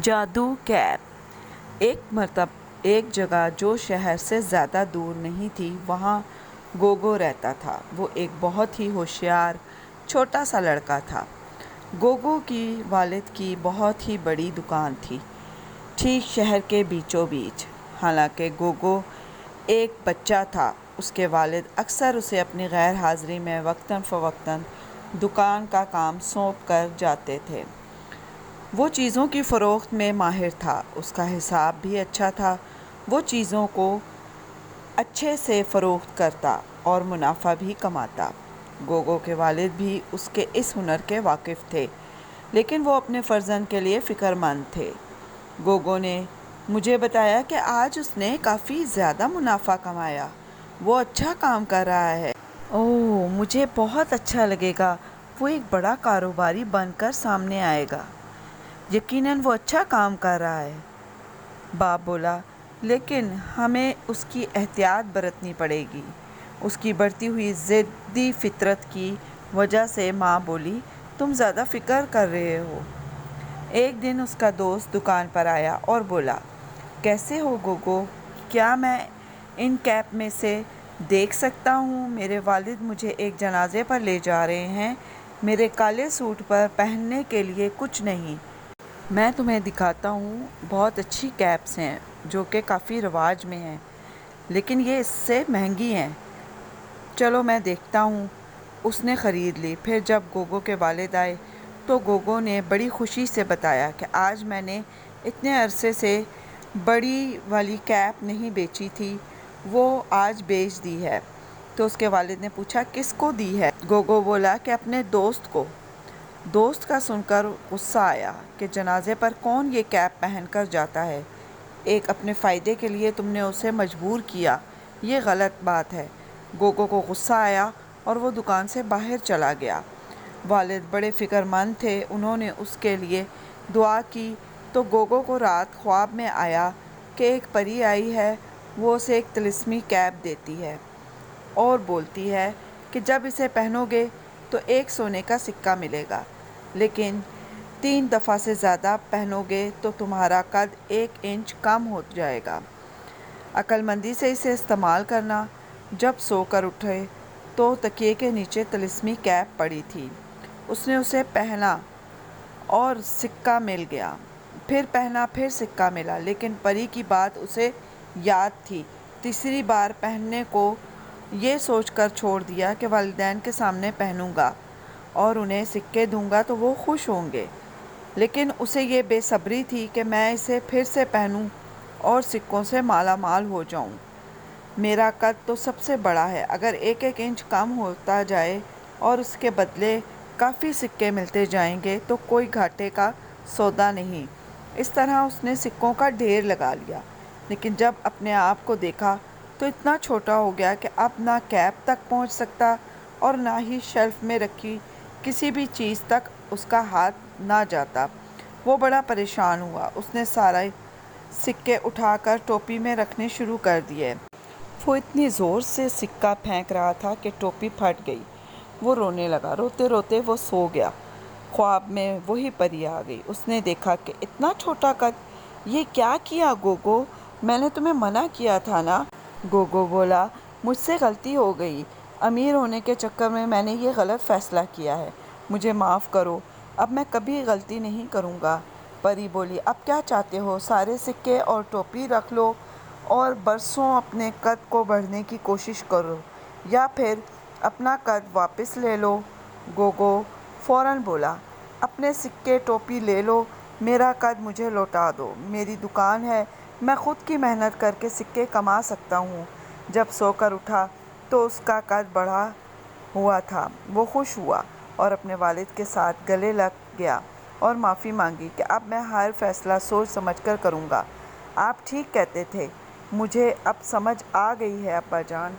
جادو کیپ۔ ایک جگہ جو شہر سے زیادہ دور نہیں تھی، وہاں گوگو رہتا تھا۔ وہ ایک بہت ہی ہوشیار چھوٹا سا لڑکا تھا۔ گوگو کی والد کی بہت ہی بڑی دکان تھی، ٹھیک شہر کے بیچوں بیچ۔ حالانکہ گوگو ایک بچہ تھا، اس کے والد اکثر اسے اپنی غیر حاضری میں وقتاً فوقتاً دکان کا کام سونپ کر جاتے تھے۔ وہ چیزوں کی فروخت میں ماہر تھا، اس کا حساب بھی اچھا تھا۔ وہ چیزوں کو اچھے سے فروخت کرتا اور منافع بھی کماتا۔ گوگو کے والد بھی اس کے اس ہنر کے واقف تھے، لیکن وہ اپنے فرزند کے لیے فکر مند تھے۔ گوگو نے مجھے بتایا کہ آج اس نے کافی زیادہ منافع کمایا۔ وہ اچھا کام کر رہا ہے۔ اوہ، مجھے بہت اچھا لگے گا۔ وہ ایک بڑا کاروباری بن کر سامنے آئے گا۔ یقیناً وہ اچھا کام کر رہا ہے، باپ بولا، لیکن ہمیں اس کی احتیاط برتنی پڑے گی۔ اس کی بڑھتی ہوئی ضدی فطرت کی وجہ سے ماں بولی، تم زیادہ فکر کر رہے ہو۔ ایک دن اس کا دوست دکان پر آیا اور بولا، کیسے ہو گوگو؟ کیا میں ان کیپ میں سے دیکھ سکتا ہوں؟ میرے والد مجھے ایک جنازے پر لے جا رہے ہیں۔ میرے کالے سوٹ پر پہننے کے لیے کچھ نہیں۔ میں تمہیں دکھاتا ہوں، بہت اچھی کیپس ہیں جو کہ کافی رواج میں ہیں، لیکن یہ اس سے مہنگی ہیں۔ چلو میں دیکھتا ہوں۔ اس نے خرید لی۔ پھر جب گوگو کے والد آئے تو گوگو نے بڑی خوشی سے بتایا کہ آج میں نے اتنے عرصے سے بڑی والی کیپ نہیں بیچی تھی، وہ آج بیچ دی ہے۔ تو اس کے والد نے پوچھا، کس کو دی ہے؟ گوگو بولا کہ اپنے دوست کو۔ دوست کا سن کر غصہ آیا کہ جنازے پر کون یہ کیپ پہن کر جاتا ہے؟ ایک اپنے فائدے کے لیے تم نے اسے مجبور کیا، یہ غلط بات ہے۔ گوگو کو غصہ آیا اور وہ دکان سے باہر چلا گیا۔ والد بڑے فکر مند تھے، انہوں نے اس کے لیے دعا کی تو گوگو کو رات خواب میں آیا کہ ایک پری آئی ہے، وہ اسے ایک طلسمی کیپ دیتی ہے اور بولتی ہے کہ جب اسے پہنو گے تو ایک سونے کا سکہ ملے گا، لیکن 3 دفعہ سے زیادہ پہنو گے تو تمہارا قد 1 انچ کم ہو جائے گا۔ عقل مندی سے اسے استعمال کرنا۔ جب سو کر اٹھے تو تکیے کے نیچے طلسمی کیپ پڑی تھی۔ اس نے اسے پہنا اور سکہ مل گیا۔ پھر پہنا، پھر سکہ ملا، لیکن پری کی بات اسے یاد تھی۔ تیسری بار پہننے کو یہ سوچ کر چھوڑ دیا کہ والدین کے سامنے پہنوں گا اور انہیں سکے دوں گا تو وہ خوش ہوں گے، لیکن اسے یہ بے صبری تھی کہ میں اسے پھر سے پہنوں اور سکوں سے مالا مال ہو جاؤں۔ میرا قد تو سب سے بڑا ہے، اگر 1 انچ کم ہوتا جائے اور اس کے بدلے کافی سکے ملتے جائیں گے تو کوئی گھاٹے کا سودا نہیں۔ اس طرح اس نے سکوں کا ڈھیر لگا لیا، لیکن جب اپنے آپ کو دیکھا تو اتنا چھوٹا ہو گیا کہ اب نہ کیپ تک پہنچ سکتا اور نہ ہی شیلف میں رکھی کسی بھی چیز تک اس کا ہاتھ نہ جاتا۔ وہ بڑا پریشان ہوا۔ اس نے سارے سکے اٹھا کر ٹوپی میں رکھنے شروع کر دیے۔ وہ اتنی زور سے سکہ پھینک رہا تھا کہ ٹوپی پھٹ گئی۔ وہ رونے لگا، روتے روتے وہ سو گیا۔ خواب میں وہی پری آ گئی۔ اس نے دیکھا کہ اتنا چھوٹا قد، یہ کیا کیا گوگو؟ میں نے تمہیں منع کیا تھا نا؟ گوگو بولا، مجھ سے غلطی ہو گئی۔ امیر ہونے کے چکر میں نے یہ غلط فیصلہ کیا ہے، مجھے معاف کرو، اب میں کبھی غلطی نہیں کروں گا۔ پری بولی، اب کیا چاہتے ہو؟ سارے سکے اور ٹوپی رکھ لو اور برسوں اپنے قد کو بڑھانے کی کوشش کرو، یا پھر اپنا قد واپس لے لو۔ گوگو فوراً بولا، اپنے سکے ٹوپی لے لو، میرا قد مجھے لوٹا دو، میری دکان ہے، میں خود کی محنت کر کے سکے کما سکتا ہوں۔ جب سو کر اٹھا تو اس کا قد بڑھا ہوا تھا۔ وہ خوش ہوا اور اپنے والد کے ساتھ گلے لگ گیا اور معافی مانگی کہ اب میں ہر فیصلہ سوچ سمجھ کر کروں گا۔ آپ ٹھیک کہتے تھے، مجھے اب سمجھ آ گئی ہے ابا جان۔